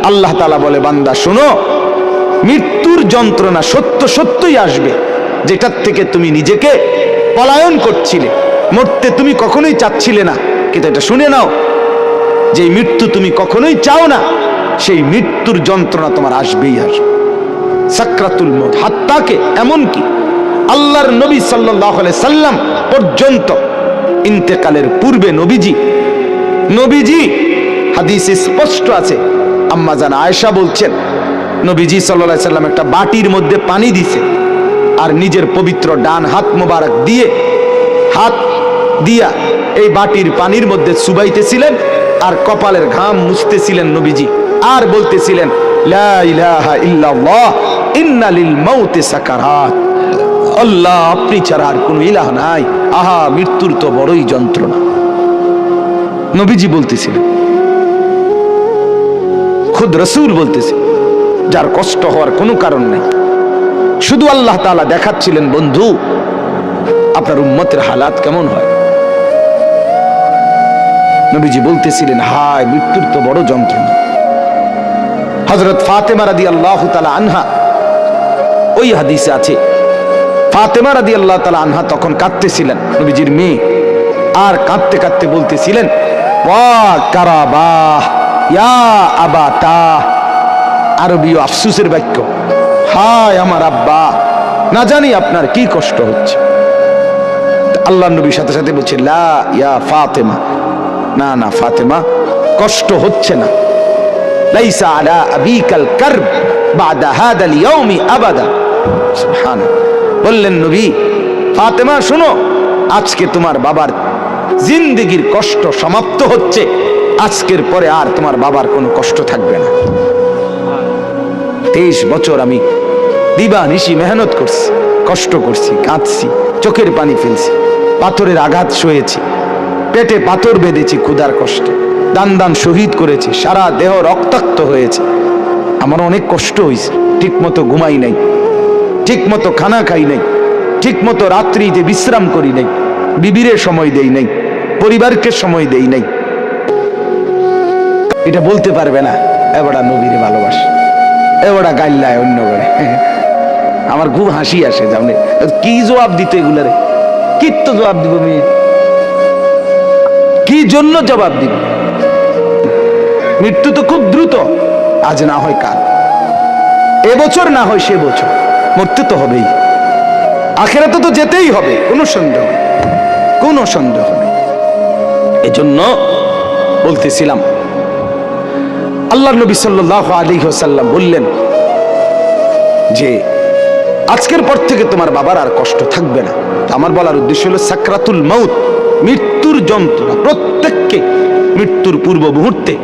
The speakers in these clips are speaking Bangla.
আল্লাহ তাআলা বলে, বান্দা শোনো, মৃত্যুর যন্ত্রণা সত্য সত্যই আসবে, যেটার থেকে তুমি নিজেকে পলায়ন করছিলে, মরতে তুমি কখনোই চাচ্ছিলে না, কিন্তু এটা শুনে নাও, যে মৃত্যু তুমি কখনোই চাও না, সেই মৃত্যুর যন্ত্রণা তোমার আসবেই আসবে। সাকরাতুল মউত, হাত্তাকে এমনকি আল্লাহর নবী সাল্লাল্লাহু আলাইহি সাল্লাম পর্যন্ত ইন্তেকালের পূর্বে নবীজি হাদিসে স্পষ্ট আছে, আম্মা জান আয়েশা বলছেন, নবীজি সাল্লাল্লাহু আলাইহি সাল্লাম একটা বাটির মধ্যে পানি দিছে, আর নিজের পবিত্র ডান হাত মোবারক দিয়ে হাত দিয়া এই বাটির পানির মধ্যে চুবাইতেছিলেন, আর কপালের ঘাম মুছতেছিলেন নবীজি, আর বলতেছিলেন, লা ইলাহা ইল্লাল্লাহ ইন্না লিল মাউতি সাকারাত। আল্লাহ, আপনি ছাড়া আর কোনো ইলাহ নাই, আহা মৃত্যুর তো বড়ই যন্ত্রণা। নবীজি বলতেছিলেন, খুদ রাসূল বলতেছে, যার কষ্ট হওয়ার কোনো কারণ নাই, শুধু আল্লাহ তাআলা দেখাচ্ছিলেন, বন্ধু আপনার উম্মতের হালাত কেমন হয়। নবীজি বলতেছিলেন, হায় মৃত্যুর তো বড় যন্ত্রণা। হযরত ফাতেমা রাদিয়াল্লাহু তাআলা আনহা, ওই হাদিসে আছে, ফাতেমা রাদিয়াল্লাহু তাআলা আনহা তখন কাঁদতেছিলেন, নবীজির মেয়ে, আর কাঁদতে কাঁদতে বলতেছিলেন, ওয়া কারাবাহ ইয়া আবাতা, আরবীয় আফসোসের বাক্য, হায় আমার আব্বা, না জানি আপনার কি কষ্ট হচ্ছে। আল্লাহ নবীর সাথে সাথে বলছে, লা ইয়া ফাতেমা, না না ফাতেমা, কষ্ট হচ্ছে না, লাইসা আলা আবিকাল কারব বাদা হাদাল ইয়াউমি আবাদা। সুবহানাল্লাহ। বললেন নবী, ফাতেমা শোনো, আজকে তোমার বাবার জিন্দেগির কষ্ট সমাপ্ত হচ্ছে, আজকের পরে আর তোমার বাবার কোনো কষ্ট থাকবে না। 23 বছর আমি দিবানিশি মেহনত করছি, কষ্ট করছি, কাঁদছি, চোখের পানি ফেলছি, পাথরের আঘাত সয়েছি, পেটে পাথর বেঁধেছি ক্ষুধার কষ্টে, দান দান শহীদ করেছি, সারা দেহ রক্তাক্ত হয়েছে, আমার অনেক কষ্ট হয়েছে, ঠিক মতো ঘুমাই নাই, ঠিক মতো খানা খাই নাই, ঠিক মতো রাত্রিতে বিশ্রাম করি নাই, বিবিরে সময় দেই নাই, পরিবারকে সময় দেই নাই। এটা বলতে পারবে না এবারে নবীরে ভালোবাসে, এবারে গাইল্লায় অন্য করে। আমার খুব হাসি আসে, জানে কি জবাব দিত এগুলারে, কি তো জবাব দিব, মেয়ে কি জন্য জবাব দিব? মৃত্যু তো খুব দ্রুত, আজ না হয় কাল, এবছর না হয় সে বছর, মরতে তো হবেই, আখিরাতে তো যেতেই হবে, কোনো সন্দেহ নেই, কোনো সন্দেহ নেই। এজন্য বলতেছিলাম, আল্লাহ নবী সাল্লাল্লাহু আলাইহি ওয়াসাল্লাম বললেন যে আজকের পর থেকে তোমার বাবার আর কষ্ট থাকবে না। আমার বলার উদ্দেশ্য হলো, সাকরাতুল মউত, মৃত্যুর যন্ত্রণা, প্রত্যেককে মৃত্যুর পূর্ব মুহূর্তে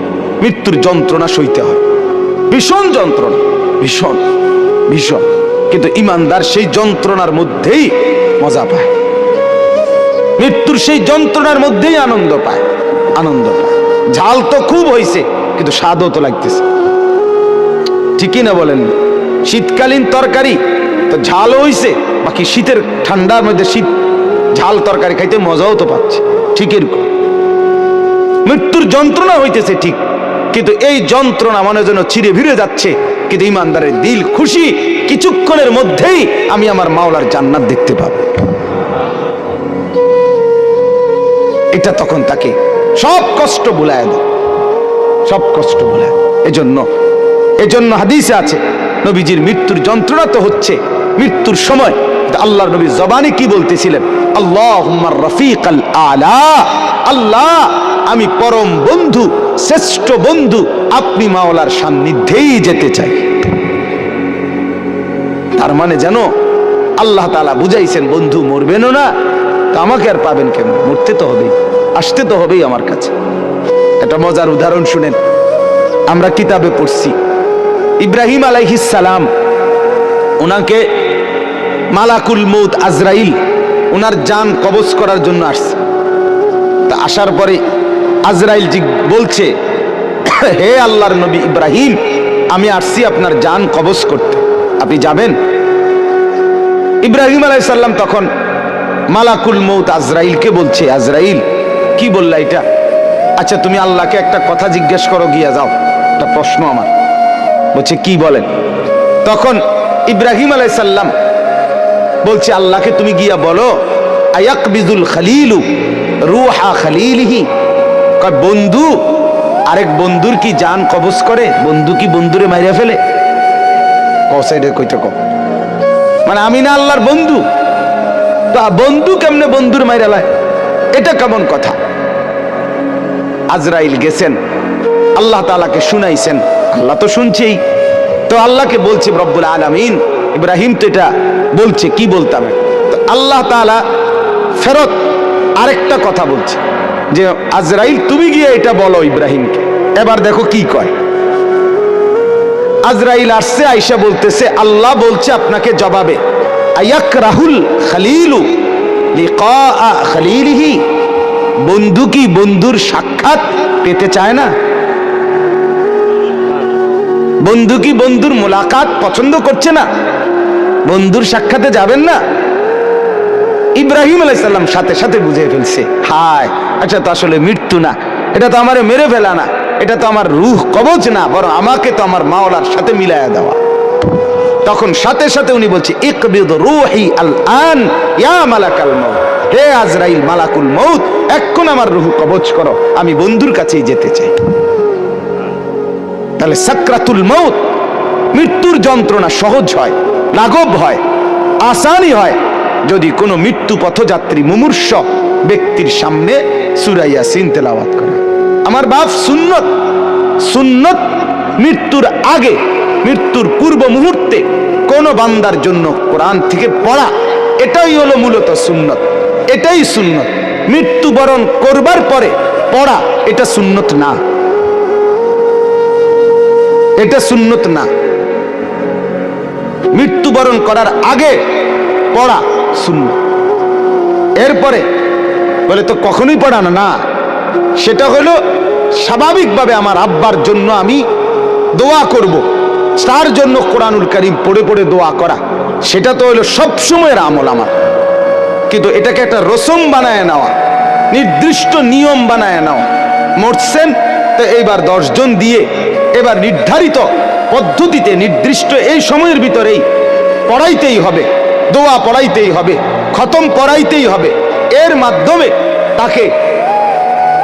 মৃত্যুর যন্ত্রণা সইতে হয়, ভীষণ যন্ত্রণা, ভীষণ ভীষণ, কিন্তু ঈমানদার সেই যন্ত্রণার মধ্যেই মজা পায়, মৃত্যুর সেই যন্ত্রণার মধ্যেই আনন্দ পায়, আনন্দ পায়। ঝাল তো খুব হয়েছে, কিন্তু স্বাদও তো লাগতেছে, ঠিকই না বলেন? শীতকালীন তরকারি তো ঝাল হইছে, বাকি শীতের ঠান্ডার মধ্যে শীত ঝাল তরকারি খাইতে মজাও তো পাচ্ছে, ঠিক এরকম মৃত্যুর যন্ত্রণা হইতেছে ঠিক, কিন্তু এই যন্ত্রণা মনে যেন চিরে ভিড়ে যাচ্ছে, কিন্তু ঈমানদারের দিল খুশি, কিছুক্ষণের মধ্যেই আমি আমার মাওলার জান্নাত দেখতে পাবো। এটা তখন তাকে সব কষ্ট ভুলায় দেয়, সব কষ্ট ভুলায়। এজন্য হাদিসে আছে, নবীজির মৃত্যুর যন্ত্রণা তো হচ্ছে মৃত্যুর সময়, আল্লাহর নবী জবানে কি বলতেছিলেন, আল্লাহুম্মা রাফিকাল আলা, আল্লাহ আমি পরম বন্ধু, শ্রেষ্ঠ বন্ধু, আপনি মাওলার সান্নিধ্যেই যেতে চাই। তার মানে জানো, আল্লাহ তাআলা বুঝাইছেন, বন্ধু মরবেনও না তো আমাকে আর পাবেন কেন, মরতে তো হবেই, আসতে তো হবেই আমার কাছে। একটা মজার উদাহরণ শুনেন, আমরা কিতাবে পড়ছি, ইব্রাহিম আলাইহিস সালাম, ওনাকে মালাকুল মউত আজরাইল ওনার জান কবজ করার জন্য আসছে। তা আসার পরে আজরাইল বলছে, হে আল্লাহর নবী ইব্রাহিম, আমি আসছি আপনার জান কবজ করতে, আপনি যাবেন? ইব্রাহিম আলাইহিস সালাম তখন মালাকুল মউত আজরাইলকে বলছে, আজরাইল কি বললা এটা? আচ্ছা তুমি আল্লাহকে একটা কথা জিজ্ঞেস করো, গিয়া যাও, একটা প্রশ্ন আমার, বলছে কি বলেন? তখন ইব্রাহিম আলাইহিস সালাম বলছে আল্লাহকে তুমি গিয়া বলো আয়াকবিজুল খলিলু রূহা খলিলিহি, কয় বন্ধু আরেক বন্ধুর কি জান কবজ করে? বন্ধু কি বন্ধুরে মাইরা ফেলে? কসাইডে কইতে কম, মানে আমি না আল্লাহর বন্ধু, তা বন্ধু কেমনে বন্ধুর মাইরা লায়? এটা কেমন কথা? আজরাইল গেছেন, আল্লাহ তাআলাকে শুনাইছেন, আল্লাহ তো শুনছেই, তো আল্লাহকে বলছে রব্বুল আলামিন, ইব্রাহিম তো এটা বলছে, কি বলতাম? তো আল্লাহ তাআলা ফেরত আরেকটা কথা বলছে যে আজরাইল তুমি গিয়ে এটা বলো ইব্রাহিমকে। এবার দেখো কি কয়। আজরাইল আসছে, আয়েশা বলতেছে আল্লাহ বলছে আপনাকে জবাবে আয়াকরাহুল খলিলু লিকা খলিলিহি, বন্ধু কি বন্ধুর সাক্ষাৎ পেতে চায় না? বন্ধু কি বন্ধুর মোলাকাত পছন্দ করছে না? বন্ধুর সাক্ষাতে যাবেন না? ইব্রাহিম আলাইহিস সালাম সাথে সাথে বুঝে ফেলছে, হায় আচ্ছা, তো আসলে মৃত্যু না, এটা তো আমারে মেরে ফেলা না, এটা তো আমার রূহ কবজ না, বরং আমাকে তো আমার মাওলার সাথে মিলায়া দেওয়া। তখন সাথে সাথে উনি বলছে ইকবিদ রূহি আল আন ইয়া মালাকাল মউত, হে আজরাইল মালাকুল মউত, এখন আমার রূহ কবজ করো, আমি বন্ধুর কাছেই যেতে চাই। তাহলে সাকরাতুল মউত, মৃত্যুর যন্ত্রণা সহজ হয়, লাঘব হয়, আসানি হয় যদি কোনো মৃত্যু পথযাত্রী মুমূর্ষ ব্যক্তির সামনে সূরা ইয়াসিন তেলাওয়াত করে। আমার বাপ সুন্নত, সুন্নত মৃত্যুর আগে, মৃত্যুর পূর্ব মুহূর্তে কোন বান্দার জন্য কোরআন থেকে পড়া, এটাই হলো মূলত সুন্নত, এটাই সুন্নত। মৃত্যুবরণ করবার পরে পড়া এটা সুন্নত না, এটা সুন্নত না। মৃত্যুবরণ করার আগে পড়া সুন্নত। এরপরে বলে তো কখনোই পড়ানো না, সেটা হলো স্বাভাবিকভাবে আমার আব্বার জন্য আমি দোয়া করব, তার জন্য কোরআনুল কারীম পড়ে পড়ে দোয়া করা, সেটা তো হলো সবসময়ের আমল আমার। কিন্তু এটাকে একটা রসম বানায় নেওয়া, নির্দিষ্ট নিয়ম বানায় নেওয়া, মরছেন তো এইবার 10 জন দিয়ে এবার নির্ধারিত পদ্ধতিতে নির্দিষ্ট এই সময়ের ভিতরেই পড়াইতেই হবে, দোয়া পড়াইতেই হবে, খতম পড়াইতেই হবে, এর মাধ্যমে তাকে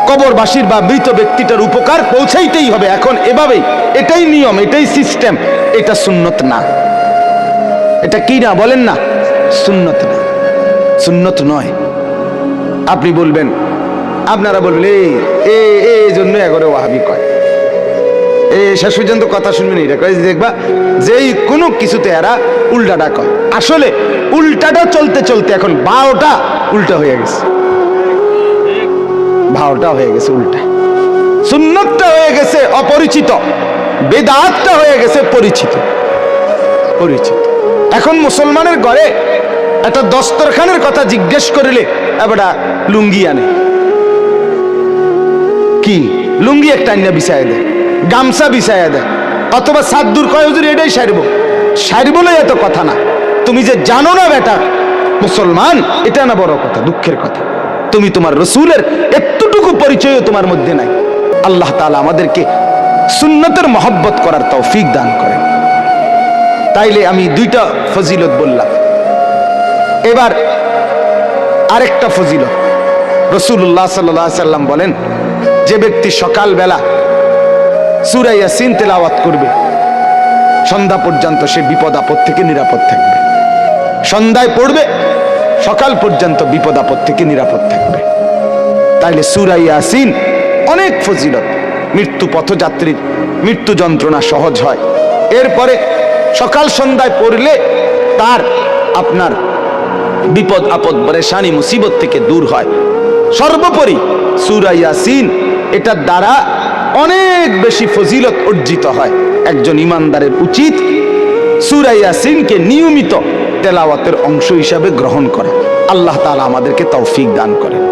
কবরবাসীর বা মৃত ব্যক্তিটার উপকার পৌঁছাইতেই হবে। এখন এভাবেই, এটাই নিয়ম, এটাই সিস্টেম, এটা সুন্নত না। এটা কি না বলেন না? সুন্নত না, সুন্নত নয়। আপনি বলবেন, আপনারা বলবেন এই জন্য এগরে ওয়াহাবি কয়, শেষ পর্যন্ত কথা শুনবেন, এটা কয় দেখবা যেই কোনো কিছুতে এরা উল্টাটা কয়। আসলে উল্টাটা চলতে চলতে এখন 12টা উল্টা হয়ে গেছে, 12টা হয়ে গেছে উল্টা। সুন্নতটা হয়ে গেছে অপরিচিত, বেদাতটা হয়ে গেছে পরিচিত, পরিচিত। এখন মুসলমানের ঘরে একটা দস্তরখানের কথা জিজ্ঞেস করিলে এবার লুঙ্গি আনে, কি লুঙ্গি একটা আইনা বিছায় দেয়, গামছা বিছাইয়া দেয়, অথবা সাদ্দুর কয় হুজুর এটাই সারি বলে এত কথা না। তুমি যে জানো না বেটা মুসলমান, এটা না বড় কথা, দুঃখের কথা। তুমি তোমার রসুলের এতটুকু পরিচয় তোমার মধ্যে নাই। আল্লাহ তাআলা আমাদেরকে সুন্নতের মহব্বত করার তৌফিক দান করেন। তাইলে আমি 2টা ফজিলত বললাম, এবার আরেকটা ফজিলত। রাসূলুল্লাহ সাল্লাল্লাহু আলাইহি সাল্লাম বলেন, যে ব্যক্তি সকালবেলা সূরা ইয়াসিন তেলাওয়াত করবে সন্ধ্যা পর্যন্ত সে বিপদ আপদ থেকে নিরাপদ থাকবে। সন্ধ্যায় পড়বে, সকাল পর্যন্ত বিপদ আপদ থেকে নিরাপদ থাকবে। তাইলে সূরা ইয়াসিন অনেক ফজিলত, মৃত্যু পথযাত্রীর মৃত্যু যন্ত্রণা সহজ হয়। এরপরে সকাল সন্ধ্যায় পড়লে তার আপনার বিপদ আপদ পরেশানি মুসিবত থেকে দূর হয়। সর্বোপরি সূরা ইয়াসিন এটার দ্বারা অনেক বেশি ফজিলত অর্জিত হয়। একজন ইমানদারের উচিত সূরা ইয়াসিনকে নিয়মিত তেলাওয়াতের অংশ হিসাবে গ্রহণ করা। আল্লাহ তাআলা আমাদেরকে তৌফিক দান করেন।